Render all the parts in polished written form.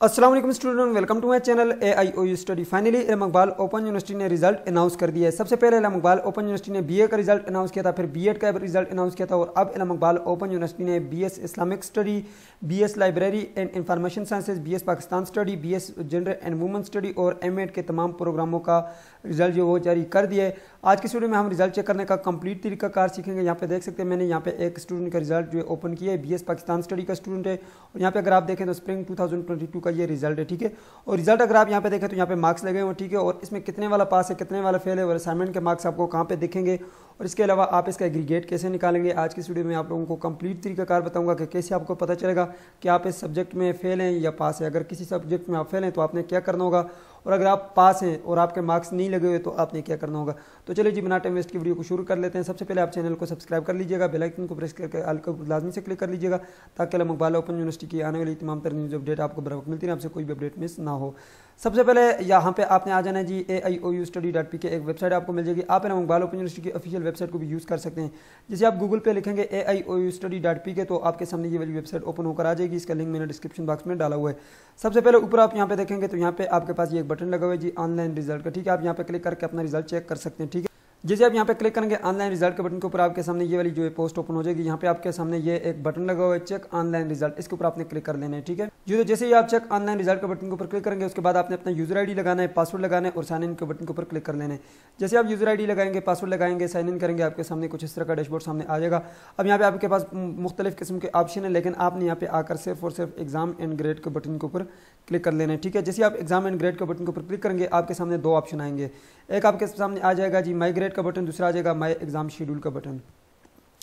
अस्सलाम वालेकुम student, welcome to my channel AIOU study. Finally Allahabad open university ने result announce कर दिया है। सबसे पहले इलाहाबाद ओपन यूनिवर्सिटी ने BA का रिजल्ट अनाउंस किया था, फिर B.Ed का रिजल्ट अनाउंस किया था और अब इलाहाबाद ओपन यूनिवर्सिटी ने BS Islamic study, BS library and information sciences, BS Pakistan study, BS gender and women study और M.Ed के तमाम प्रोग्रामों का रिजल्ट जो वो जारी कर दिया है। आज की वीडियो में हम रिजल्ट चेक करने का कंप्लीट तरीकाकार सीखेंगे। यहाँ पे देख सकते हैं मैंने यहाँ पे एक स्टूडेंट का रिजल्ट जो है ओपन किया है, BS पाकिस्तान स्टडी का स्टूडेंट है और यहाँ पे अगर आप देखें तो स्प्रिंग 2022 का ये रिजल्ट है, ठीक है। और रिजल्ट अगर आप यहाँ पे देखें तो यहाँ पे मार्क्स लगे हुए, ठीक है, और इसमें कितने वाला पास है कितने वाला फेल है और असाइनमेंट के मार्क्स आपको कहाँ पे दिखेंगे और इसके अलावा आप इसका एग्रीगेट कैसे निकालेंगे। आज की वीडियो में आप लोगों को कंप्लीट तरीकाकार बताऊंगा कि कैसे आपको पता चलेगा कि आप इस सब्जेक्ट में फेल हैं या पास है। अगर किसी सब्जेक्ट में आप फेल हैं तो आपने क्या करना होगा और अगर आप पास हैं और आपके मार्क्स नहीं लगे हुए तो आपने क्या करना होगा। तो चलिए जी, बिना टाइम वेस्ट की वीडियो को शुरू कर लेते हैं। सबसे पहले आप चैनल को सब्सक्राइब कर लीजिएगा, बेल आइकन को प्रेस करके ऑल को लाजमी से क्लिक कर लीजिएगा ताकि इलाहाबाद ओपन यूनिवर्सिटी की आने वाली तमाम तरह न्यूज़ अपडेट आपको बराबर मिलती है, आपसे कोई भी अपडेट मिस ना हो। सबसे पहले यहाँ पे आपने आ जाना है जी AIOUstudy.pk एक वेबसाइट आपको मिल जाएगी। आप इलाहाबाद ओपन यूनिवर्सिटी की ऑफिशियल वेबसाइट को भी यूज़ कर सकते हैं। जैसे आप गूगल पे लिखेंगे AIOUstudy.pk तो आपके सामने ये वाली वेबसाइट ओपन होकर आ जाएगी। इसका लिंक मैंने डिस्क्रिप्शन बॉक्स में डाला हुआ है। सबसे पहले ऊपर आप यहाँ पे देखेंगे तो यहाँ पे आपके पास ये एक बटन लगा हुआ है जी ऑनलाइन रिजल्ट का, ठीक है। आप यहाँ पे क्लिक करके अपना रिजल्ट चेक कर सकते हैं, ठीक है। जैसे आप यहाँ पे क्लिक करेंगे ऑनलाइन रिजल्ट के बटन के ऊपर आपके सामने ये वाली जो है पोस्ट ओपन हो जाएगी। यहाँ पे आपके सामने ये एक बटन लगा हुआ है चेक ऑनलाइन रिजल्ट, इसके ऊपर आपने क्लिक कर लेना है, ठीक है। जो जैसे ही आप चेक ऑनलाइन रिजल्ट के बटन के ऊपर क्लिक करेंगे उसके बाद आपने अपना यूजर आईडी लगाना है, पासवर्ड लगाना है और साइन इन के बटन के ऊपर क्लिक कर लेना है। जैसे आप यूजर आईडी लगाएंगे, पासवर्ड लगाएंगे, साइन इन करेंगे, आपके सामने कुछ इस तरह का डैशबोर्ड सामने आ जाएगा। अब यहाँ पे आपके पास मुख्तलिफ किस्म के ऑप्शन है, लेकिन आपने यहाँ पे आकर सिर्फ और सिर्फ एग्जाम एंड ग्रेड के बटन के ऊपर क्लिक कर लेना है, ठीक है। जैसे आप एग्जाम एंड ग्रेड के बटन के ऊपर क्लिक करेंगे आपके सामने दो ऑप्शन आएंगे। एक आपके सामने आ जाएगा जी माई ग्रेड का बटन, दूसरा आ जाएगा माई एग्जाम शेड्यूल का बटन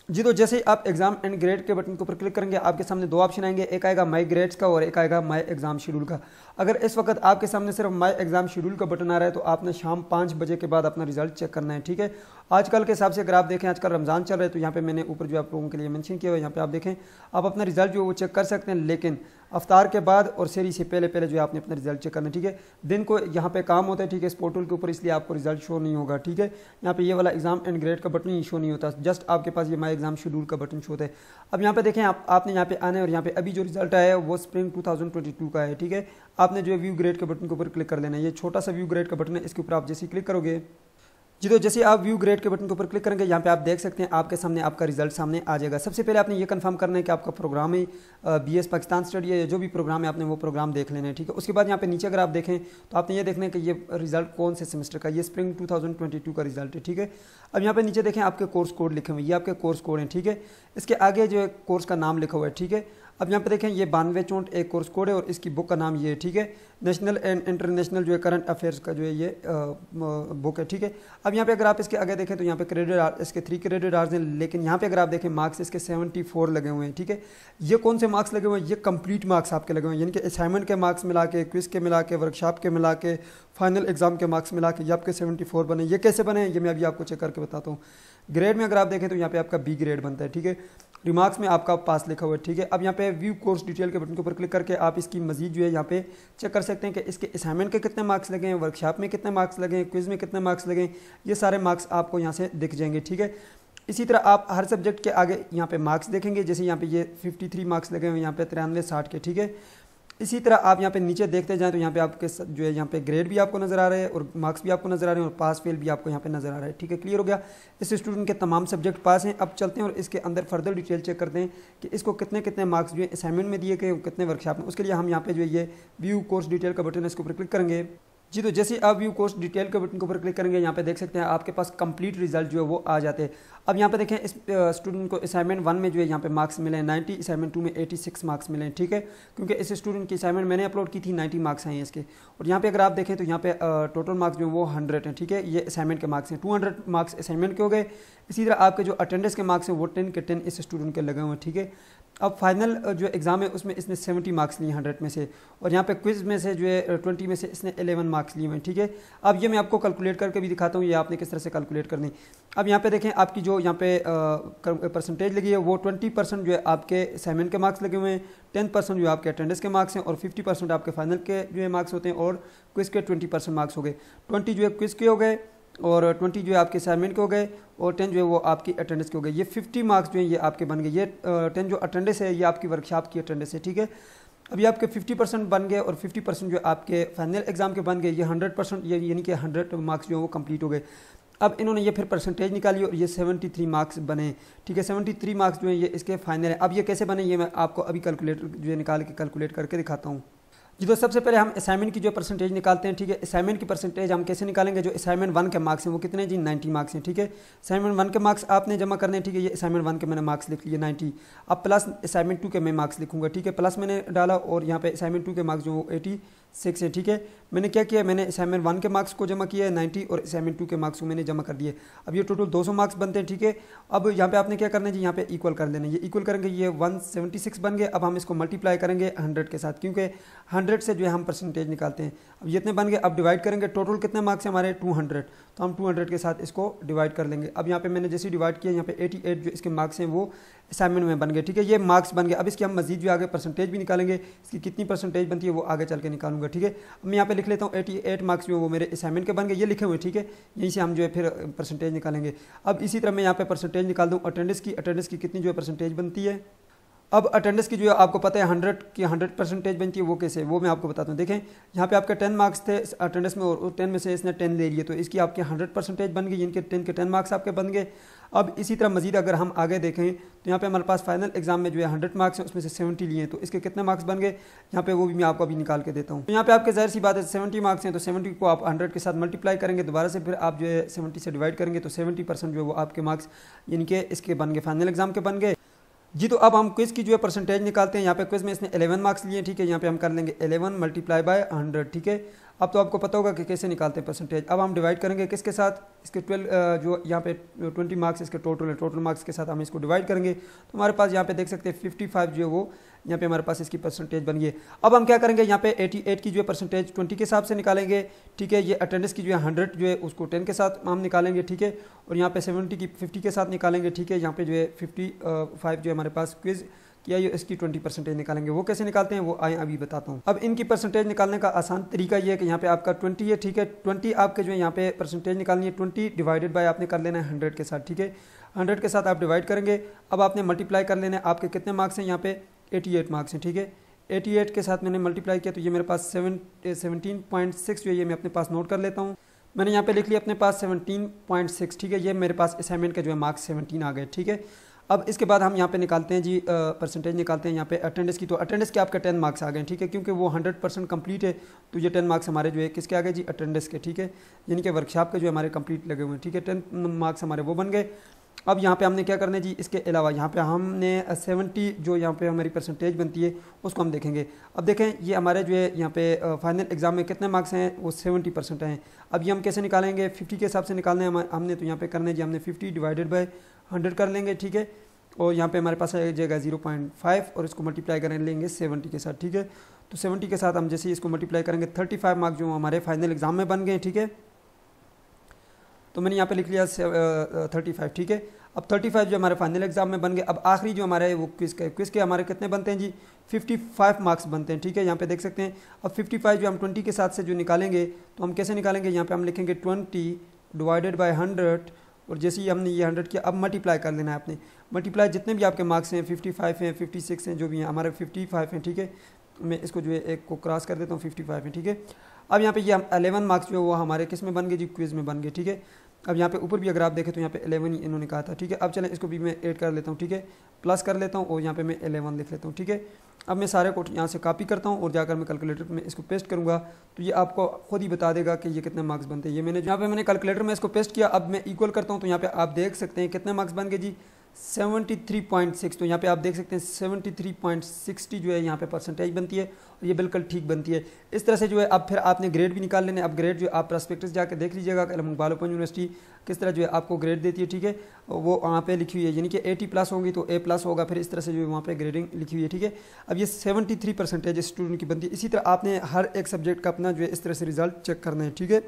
जी। तो जैसे ही आप एग्जाम एंड ग्रेड के बटन के ऊपर क्लिक करेंगे आपके सामने दो ऑप्शन आएंगे, एक आएगा माई ग्रेड्स का और एक आएगा माई एग्जाम शेड्यूल का। अगर इस वक्त आपके सामने सिर्फ माई एग्जाम शेड्यूल का बटन आ रहा है तो आपने शाम 5 बजे के बाद अपना रिजल्ट चेक करना है, ठीक है। आजकल के हिसाब से अगर आप देखें आजकल रमज़ान चल रहा है तो यहाँ पे मैंने ऊपर जो आप लोगों के लिए मेंशन किया हुआ है, यहाँ पे आप देखें आप अपना रिजल्ट जो है वो चेक कर सकते हैं, लेकिन अफ्तार के बाद और सेरी से पहले पहले जो है आपने अपना रिजल्ट चेक करना है, ठीक है। दिन को यहाँ पे काम होता है, ठीक है, इस पोर्टल के ऊपर, इसलिए आपको रिजल्ट शो नहीं होगा, ठीक है। यहाँ पे ये वाला एग्जाम एंड ग्रेड का बटन ही शो नहीं होता, जस्ट आपके पास ये माई एग्जाम शेड्यूल का बटन शो होता है। अब यहाँ पे देखें आपने यहाँ पे आने और यहाँ पे अभी जो रिजल्ट आया है वो स्प्रिंग 2022 का है, ठीक है। आपने जो है व्यू ग्रेड के बटन के ऊपर क्लिक कर लेना है। ये छोटा सा व्यू ग्रेड का बटन है, इसके ऊपर आप जैसे क्लिक करोगे जी तो जैसे आप व्यू ग्रेड के बटन के ऊपर क्लिक करेंगे यहाँ पे आप देख सकते हैं आपके सामने आपका रिजल्ट सामने आ जाएगा। सबसे पहले आपने ये कंफर्म करना है कि आपका प्रोग्राम है BS पाकिस्तान स्टडी है, जो भी प्रोग्राम है आपने वो प्रोग्राम देख लेना है, ठीक है। उसके बाद यहाँ पे नीचे अगर आप देखें तो आपने ये देखना है कि ये रिजल्ट कौन से सेमेस्टर का, ये स्प्रिंग 2022 का रिजल्ट है, ठीक है। अब यहाँ पे नीचे देखें आपके कोर्स कोड लिखे हुए हैं, ये आपके कोर्स कोड हैं, ठीक है। इसके आगे जो है कोर्स का नाम लिखा हुआ है, ठीक है। अब यहाँ पे देखें ये 9264 एक कोर्स कोड है और इसकी बुक का नाम ये है, ठीक है। नेशनल एंड इंटरनेशनल जो है करंट अफेयर्स का जो है ये बुक है, ठीक है। अब यहाँ पे अगर आप इसके आगे देखें तो यहाँ पे क्रेडिट इसके 3 क्रेडिट आवर्स हैं, लेकिन यहाँ पे अगर आप देखें मार्क्स इसके 74 लगे हुए हैं, ठीक है। ये कौन से मार्क्स लगे हुए हैं, ये कंप्लीट मार्क्स आपके लगे हुए हैं, यानी कि असाइनमेंट के मार्क्स मिला के, क्विज के मिला के, वर्कशॉप के मिला के, फाइनल एग्जाम के मार्क्स मिला के ये आपके 74 बने। ये कैसे बने ये मैं अभी आपको चेक करके बताता हूँ। ग्रेड में अगर आप देखें तो यहाँ पे आपका B ग्रेड बनता है, ठीक है। रिमार्क्स में आपका पास लिखा हुआ है, ठीक है। अब यहाँ पे व्यू कोर्स डिटेल के बटन के ऊपर क्लिक करके आप इसकी मजीद जो है यहाँ पे चेक कर सकते हैं कि इसके असाइनमेंट के कितने मार्क्स लगे हैं, वर्कशॉप में कितने मार्क्स लगे हैं, क्विज में कितने मार्क्स लगे हैं, ये सारे मार्क्स आपको यहाँ से दिख जाएंगे, ठीक है। इसी तरह आप हर सब्जेक्ट के आगे यहाँ पे मार्क्स देखेंगे, जैसे यहाँ पे ये 53 मार्क्स लगे हुए हैं, यहाँ पे 93 60 के, ठीक है। इसी तरह आप यहाँ पे नीचे देखते जाएं तो यहाँ पे आपके जो है यहाँ पे ग्रेड भी आपको नजर आ रहे हैं और मार्क्स भी आपको नजर आ रहे हैं और पास फेल भी आपको यहाँ पे नजर आ रहा है, ठीक है। क्लियर हो गया, इस स्टूडेंट के तमाम सब्जेक्ट पास हैं। अब चलते हैं और इसके अंदर फर्दर डिटेल चेक करते हैं कि इसको कितने कितने मार्क्स जो है असाइनमेंट में दिए गए, कितने वर्कशॉप में। उसके लिए हम यहाँ पे जो है ये व्यू कोर्स डिटेल का बटन है, इसके ऊपर क्लिक करेंगे जी। तो जैसे आप व्यू कोर्स डिटेल के बटन के ऊपर क्लिक करेंगे यहाँ पे देख सकते हैं आपके पास कंप्लीट रिजल्ट जो है वो आ जाते हैं। अब यहाँ पे देखें इस स्टूडेंट को असाइनमेंट 1 में जो है यहाँ पे मार्क्स मिले हैं 90, असाइनमेंट 2 में 86 मार्क्स मिले हैं, ठीक है। क्योंकि इस स्टूडेंट की असाइनमेंट मैंने अपलोड की थी, 90 मार्क्स हैं इसके। और यहाँ पे अगर आप देखें तो यहाँ पे टोटल मार्क्स जो है वो 100 हैं, ठीक है। ये असाइनमेंट के मार्क्स हैं, 200 मार्क्स असाइनमेंट के हो गए। इसी तरह आपके जो अटेंडेंस के मार्क्स हैं वो 10 के 10 इस स्टूडेंट के लगे हुए हैं, ठीक है। अब फाइनल जो एग्जाम है उसमें इसने 70 मार्क्स लिए 100 में से, और यहाँ पे क्विज में से जो है 20 में से इसने 11 मार्क्स लिए हैं, ठीक है। अब ये मैं आपको कैलकुलेट करके भी दिखाता हूँ, ये आपने किस तरह से कैलकुलेट करनी। अब यहाँ पे देखें आपकी जो यहाँ पे परसेंटेज लगी है वो 20% जो है आपके असाइनमेंट के मार्क्स लगे हुए हैं, 10% जो आपके अटेंडेंस के मार्क्स हैं और 50% आपके फाइनल के जो है मार्क्स होते हैं और क्विज के 20% मार्क्स हो गए। 20 जो है क्विज के हो गए और 20 जो है आपके असाइनमेंट के हो गए और 10 जो है वो आपकी अटेंडेंस के हो गए। ये 50 मार्क्स जो है ये आपके बन गए। ये 10 जो अटेंडेंस है ये आपकी वर्कशॉप की अटेंडेंस है, ठीक है। अभी आपके 50% बन गए और 50% जो आपके फाइनल एग्जाम के बन गए, ये 100% यानी कि 100 मार्क्स जो है वो कंप्लीट हो गए। अब इन्होंने ये फिर परसेंटेज निकाली और ये 73 मार्क्स बने, ठीक है। 73 मार्क्स जो है ये इसके फाइनल है। अब ये कैसे बने ये मैं आपको अभी कैलकुलेटर जो है निकाल के कैलकुलेट करके दिखाता हूँ जी। तो सबसे पहले हम असाइनमेंट की जो परसेंटेज निकालते हैं, ठीक है। असाइनमेंट की परसेंटेज हम कैसे निकालेंगे, जो असाइनमेंट 1 के मार्क्स हैं वो कितने जी 90 मार्क्स हैं, ठीक है। असाइनमेंट 1 के मार्क्स आपने जमा करने हैं, ठीक है। ये असाइनमेंट 1 के मैंने मार्क्स लिख लिए 90। अब प्लस असाइनमेंट 2 के मैं मार्क्स लिखूंगा, ठीक है। प्लस मैंने डाला और यहाँ पे असाइनमेंट 2 के मार्क्स जो 86 है, ठीक है। मैंने क्या किया, मैंने असाइनमेंट 1 के मार्क्स को जमा किया है 90 और असाइनमेंट 2 के मार्क्स को मैंने जमा कर दिए। अब ये टोटल 200 मार्क्स बनते हैं, ठीक है। अब यहाँ पे आपने क्या करना है जी, यहाँ पे इक्वल कर देना है। ये इक्वल करेंगे, ये 176 बन गए। अब हम इसको मल्टीप्लाई करेंगे 100 के साथ, क्योंकि 100 से जो है हम परसेंटेज निकालते हैं। अब ये इतने बन गए। अब डिवाइड करेंगे, टोटल कितने मार्क्स हैं हमारे 200, तो हम 200 के साथ इसको डिवाइड कर लेंगे। अब यहाँ पे मैंने जैसे डिवाइड किया, यहाँ पे 88 जो इसके मार्क्स हैं वो असाइनमेंट में बन गए, ठीक है। ये मार्क्स बन गए। अब इसकी हम मजीद जो आगे परसेंटेज भी निकालेंगे, इसकी कितनी परसेंटेज बनती है वो आगे चल के निकालूंगा, ठीक है। अब मैं यहाँ पे लिख लेता हूँ 88 मार्क्स जो वो मेरे असाइनमेंट के बन गए, ये लिखे हुए, ठीक है। यहीं से हम जो है फिर परसेंटेज निकालेंगे। अब इसी तरह मैं यहाँ पे परसेंटेज निकाल दूँ अटेंडेंस की कितनी जो है परसेंटेज बनती है। अब अटेंडेंस की जो है आपको पता है 100 की 100% बनती है, वो कैसे, वो मैं आपको बताता हूँ। देखें यहाँ पे आपके 10 मार्क्स थे अटेंडेंस में और 10 में से इसने 10 ले लिए, तो इसकी आपके 100% बन गई, इनके 10 के 10 मार्क्स आपके बन गए। अब इसी तरह मजीद अगर हम आगे देखें तो यहाँ पे हमारे पास फाइनल एग्जाम में जो है 100 मार्क्स हैं, उसमें से 70 लिए हैं, तो इसके कितने मार्क्स बन गए यहाँ पे वो भी मैं आपको अभी निकाल के देता हूँ। तो यहाँ पे आपके जाहिर सी बात है 70 मार्क्स हैं, तो 70 को आप 100 के साथ मल्टीप्लाई करेंगे, दोबारा से फिर आप जो है 70 से डिवाइड करेंगे, तो 70% जो है वो आपके मार्क्स यानी कि इसके बन गए, फाइनल एग्जाम के बन गए जी। तो अब हम क्विज की जो है परसेंटेज निकालते हैं। यहाँ पे क्विज में इसने 11 मार्क्स लिए, ठीक है। यहाँ पे हम कर लेंगे 11 मल्टीप्लाई बाय 100, ठीक है। अब तो आपको पता होगा कि कैसे निकालते हैं परसेंटेज। अब हम डिवाइड करेंगे किसके साथ, इसके 12 जो यहाँ पे 20 मार्क्स इसके टोटल है, टोटल मार्क्स के साथ हम इसको डिवाइड करेंगे, तो हमारे पास यहाँ पे देख सकते हैं 55 जो है वो यहाँ पे हमारे पास इसकी परसेंटेज बन गई। अब हम क्या करेंगे, यहाँ पे 88 की जो है परसेंटेज 20 के हिसाब से निकालेंगे, ठीक है। ये अटेंडेंस की जो है 100 जो है उसको 10 के साथ हम निकालेंगे, ठीक है। और यहाँ पे 70 की 50 के साथ निकालेंगे, ठीक है। यहाँ पे जो है 55 जो है हमारे पास क्विज किया, ये इसकी 20% निकालेंगे। वो कैसे निकालते हैं वो आए अभी बताता हूँ। अब इनकी परसेंटेज निकालने का आसान तरीका ये है कि यहाँ पे आपका 20 है, ठीक है। 20 आपके जो है यहाँ पे परसेंटेज निकालनी है, 20 डिवाइडेड बाय आपने कर लेना है 100 के साथ, ठीक है। 100 के साथ आप डिवाइड करेंगे। अब आपने मल्टीप्लाई कर लेना है, आपके कितने मार्क्स हैं यहाँ पे 88 मार्क्स हैं, ठीक है। 88 के साथ मैंने मल्टीप्लाई किया, तो ये मेरे पास 17.6 जो है ये मैं अपने पास नोट कर लेता हूँ। मैंने यहाँ पे लिख लिया अपने पास 17.6, ठीक है। ये मेरे पास असाइनमेंट के जो है मार्क्स 17 आ गए, ठीक है। अब इसके बाद हम यहाँ पे निकालते हैं जी परसेंटेज निकालते हैं यहाँ पे अटेंडेंस की। तो अटेंडेंस के आपके 10 मार्क्स आ गए, ठीक है, क्योंकि वो 100% कंप्लीट है, तो ये 10 मार्क्स हमारे जो है किसके आ गए जी अटेंडेंस के, ठीक है। यानी कि वर्कशॉप के जो हमारे कंप्लीट लगे हुए हैं, ठीक है। 10 मार्क्स हमारे वो बन गए। अब यहाँ पे हमने क्या करना है जी, इसके अलावा यहाँ पे हमने 70 जो यहाँ पे हमारी परसेंटेज बनती है उसको हम देखेंगे। अब देखें ये हमारे जो है यहाँ पे फाइनल एग्जाम में कितने मार्क्स हैं, वो 70% हैं। अब ये हम कैसे निकालेंगे, 50 के हिसाब से निकालने हैं हमने, तो यहाँ पे करना है जी हमने 50 डिवाइडेड बाय 100 कर लेंगे, ठीक है। और यहाँ पे हमारे पास आ जाएगा 0.5 और इसको मल्टीप्लाई कर लेंगे 70 के साथ, ठीक है। तो 70 के साथ हम जैसे इसको मल्टीप्लाई करेंगे 35 मार्क्स जो हमारे फाइनल एग्जाम में बन गए, ठीक है। तो मैंने यहाँ पे लिख लिया 35, ठीक है। अब 35 जो हमारे फाइनल एग्जाम में बन गए। अब आखिरी जो हमारे वो क्विज के हमारे कितने बनते हैं जी 55 मार्क्स बनते हैं, ठीक है। यहाँ पे देख सकते हैं। अब 55 जो हम 20 के साथ से जो निकालेंगे, तो हम कैसे निकालेंगे, यहाँ पे हम लिखेंगे 20 डिवाइडेड बाय 100 और जैसे ही हमने ये 100 किया, अब मल्टीप्लाई कर लेना है आपने। मल्टीप्लाई जितने भी आपके मार्क्स हैं 55 हैं 56 हैं जो भी हैं, हमारे 55 हैं, ठीक है। मैं इसको जो है एक को क्रॉस कर देता हूँ, 55 है, ठीक है। अब यहाँ पे ये हम 11 मार्क्स जो है वो हमारे किस में बन गए जी क्विज में बन गए, ठीक है। अब यहाँ पे ऊपर भी अगर आप देखें तो यहाँ पे 11 इन्होंने कहा था, ठीक है। अब चलें इसको भी मैं ऐड कर लेता हूँ, ठीक है, प्लस कर लेता हूँ और यहाँ पे मैं 11 लिख लेता हूँ, ठीक है। अब मैं सारे को यहाँ से कॉपी करता हूँ और जाकर मैं कैलकुलेटर में इसको पेस्ट करूँगा, तो ये आपको खुद ही बता देगा कि ये कितने मार्क्स बनते हैं। ये मैंने यहाँ पे मैंने कैलकुलेटर में इसको पेस्ट किया। अब मैं इक्वल करता हूँ, तो यहाँ पे आप देख सकते हैं कितने मार्क्स बन गए जी 73.6। तो यहाँ पे आप देख सकते हैं 73.60 जो है यहाँ पे परसेंटेज बनती है और ये बिल्कुल ठीक बनती है। इस तरह से जो है अब फिर आपने ग्रेड भी निकाल लेने। अब ग्रेड जो आप प्रॉस्पेक्टस जाकर देख लीजिएगा कि इलाहाबाद ओपन यूनिवर्सिटी किस तरह जो है आपको ग्रेड देती है, ठीक है। वो वहाँ पे लिखी हुई है, यानी कि 80+ होगी तो A+ होगा, फिर इस तरह से जो है वहाँ पे ग्रेडिंग लिखी हुई है, ठीक है। अब ये 73% स्टूडेंट की बनती है। इसी तरह आपने हर एक सब्जेक्ट का अपना जो है इस तरह से रिजल्ट चेक करना है, ठीक है।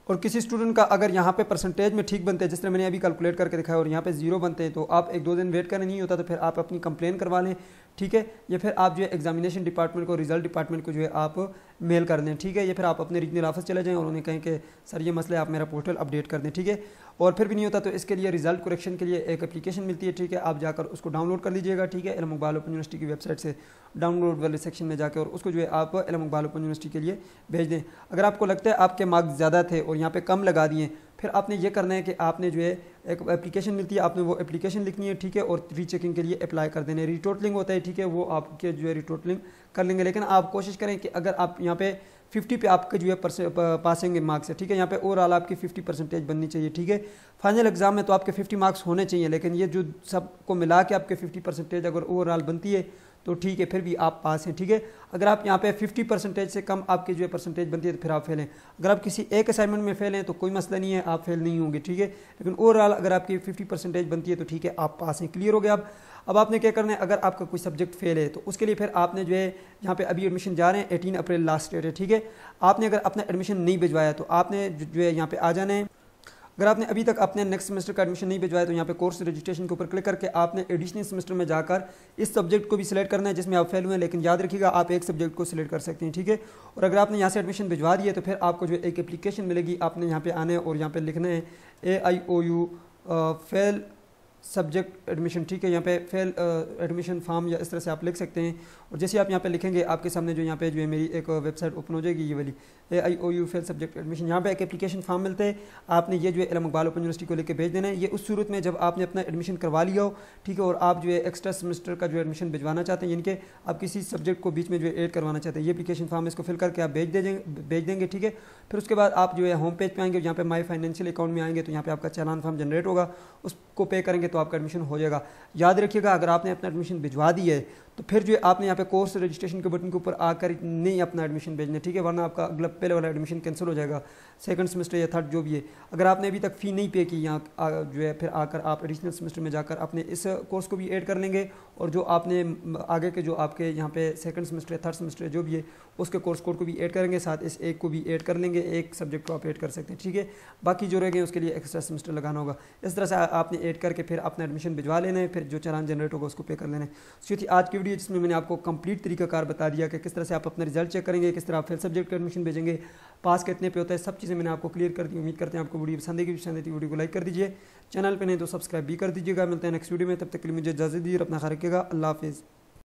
और किसी स्टूडेंट का अगर यहाँ पे परसेंटेज में ठीक बनते हैं, जिस तरह मैंने अभी कैलकुलेट करके दिखाया, और यहाँ पे 0 बनते हैं, तो आप 1-2 दिन वेट करना नहीं होता, तो फिर आप अपनी कंप्लेन करवा लें, ठीक है। ये फिर आप जो है एग्जामिनेशन डिपार्टमेंट को, रिजल्ट डिपार्टमेंट को जो है आप मेल कर दें, ठीक है। ये फिर आप अपने रीजनल ऑफिस चले जाएं और उन्हें कहें कि सर ये मसला आप मेरा पोर्टल अपडेट कर दें, ठीक है। और फिर भी नहीं होता तो इसके लिए रिजल्ट करेक्शन के लिए एक एप्लीकेशन मिलती है, ठीक है। आप जाकर उसको डाउनलोड कर लीजिएगा, ठीक है। इल्म इकबाल ओपन यूनिवर्सिटी की वेबसाइट से डाउनलोड वाले सेक्शन में जाकर और उसको जो है आप इल्म इकबाल ओपन यूनिवर्सिटी के लिए भेज दें। अगर आपको लगता है आपके मार्क्स ज़्यादा थे और यहाँ पे कम लगा दिए, फिर आपने ये करना है कि आपने जो है एक एप्लीकेशन मिलती है, आपने वो एप्लीकेशन लिखनी है, ठीक है। और रीचेकिंग के लिए अप्लाई कर देना है। रिटोटलिंग होता है, ठीक है, वो आपके जो है रिटोटलिंग कर लेंगे। लेकिन आप कोशिश करें कि अगर आप यहाँ पे 50 पे आपके जो है पासिंग मार्क्स है, ठीक है। यहाँ पे ओवरऑल आपकी 50% बननी चाहिए, ठीक है। फाइनल एग्जाम में तो आपके 50 मार्क्स होने चाहिए, लेकिन ये जो सबको मिला के आपके 50% अगर ओवरऑल बनती है तो ठीक है, फिर भी आप पास हैं, ठीक है। अगर आप यहाँ पे 50% से कम आपकी जो है परसेंटेज बनती है तो फिर आप फेल हैं। अगर आप किसी एक असाइनमेंट में फेल हैं तो कोई मसला नहीं है, आप फेल नहीं होंगे, ठीक है। लेकिन ओवरऑल अगर आपकी 50% बनती है तो ठीक है, आप पास हैं। क्लियर हो गया। अब आपने क्या करना है, अगर आपका कोई सब्जेक्ट फेल है तो उसके लिए फिर आपने जो है यहाँ पे अभी एडमिशन जा रहे हैं, 18 अप्रैल लास्ट डेट है, ठीक है। आपने अगर अपना एडमिशन नहीं भिजवाया तो आपने जो है यहाँ पे आ जाना है। अगर आपने अभी तक अपने नेक्स्ट सेमेस्टर का एडमिशन नहीं भिजवाया तो यहाँ पे कोर्स रजिस्ट्रेशन के ऊपर क्लिक करके आपने एडिशनल सेमेस्टर में जाकर इस सब्जेक्ट को भी सिलेक्ट करना है जिसमें आप फेल हुए हैं। लेकिन याद रखिएगा आप एक सब्जेक्ट को सिलेक्ट कर सकते हैं, ठीक है। और अगर आपने यहाँ से एडमिशन भिजवा दिया तो फिर आपको जो एक एप्लीकेशन मिलेगी, आपने यहाँ पे आना है और यहाँ पे लिखना है AIOU फेल सब्जेक्ट एडमिशन, ठीक है। यहाँ पे फेल एडमिशन फॉर्म या इस तरह से आप लिख सकते हैं। और जैसे आप यहाँ पे लिखेंगे आपके सामने जो यहाँ पे जो है मेरी एक वेबसाइट ओपन हो जाएगी, ये वाली AIOU फेल सब्जेक्ट एडमिशन। यहाँ पे एक एप्लीकेशन फॉर्म मिलता है, आपने ये जो है इल्म इकबाल ओपन यूनिवर्सिटी को लेकर भेज देना है। ये उस सूरत में जब आपने अपना एडमिशन करवा लिया हो, ठीक है, और आप जो है एक्स्ट्रा सेमेस्टर का जो एडमिशन भिजवाना चाहते हैं, यानी कि आप किसी सब्जेक्ट को बीच में जो है ऐड करवाना चाहते हैं, ये एप्लीकेशन फॉर्म इसको फिल करके आप भेज देंगे, ठीक है। फिर उसके बाद आप जो है होम पेज पे आएंगे, यहाँ पे माई फाइनेंशियल अकाउंट में आएंगे तो यहाँ पे आपका चालान फॉर्म जनरेट होगा, उसको पे करेंगे तो आपका एडमिशन हो जाएगा। याद रखिएगा अगर आपने अपना एडमिशन भिजवा दी है तो फिर जो है आपने यहाँ पे कोर्स रजिस्ट्रेशन के बटन के ऊपर आकर नहीं अपना एडमिशन भेजना, ठीक है, वरना आपका अगला पहले वाला एडमिशन कैंसिल हो जाएगा, सेकंड सेमेस्टर या थर्ड जो भी है। अगर आपने अभी तक फ़ी नहीं पे की यहाँ जो है फिर आकर आप एडिशनल सेमेस्टर में जाकर अपने इस कोर्स को भी ऐड कर लेंगे और जो आपने आगे के जो आपके यहाँ पे सेकंड सेमेस्टर या थर्ड सेमेस्टर जो भी है उसके कोर्स कोड को भी ऐड करेंगे, साथ इस एक को भी ऐड कर लेंगे, एक सब्जेक्ट को आप ऐड कर सकते हैं, ठीक है। बाकी जो रह गए उसके लिए एक्स्ट्रा सेमेस्टर लगाना होगा। इस तरह से आपने ऐड करके फिर अपना एडमिशन भिजवा लेना है, फिर जो चालान जनरेट होगा उसको पे कर लेना है। तो थी आज की वीडियो जिसमें मैंने आपको कंप्लीट तरीकाकार बता दिया कि किस तरह से आप अपना रिजल्ट चेक करेंगे, किस तरह आप फेल सब्जेक्ट का एडमिशन भेजेंगे, पास कितने पे होता है, सब चीज़ें मैंने आपको क्लियर कर दी। उम्मीद करते हैं आपको वीडियो पसंद आएगी, वीडियो को लाइक कर दीजिए, चैनल पे नहीं तो सब्सक्राइब भी कर दीजिएगा। मिलते हैं नेक्स्ट वीडियो में, तब तक के लिए मुझे इजाज़त दीजिए, अपना ख्याल रखिएगा। अल्लाह हाफिज़।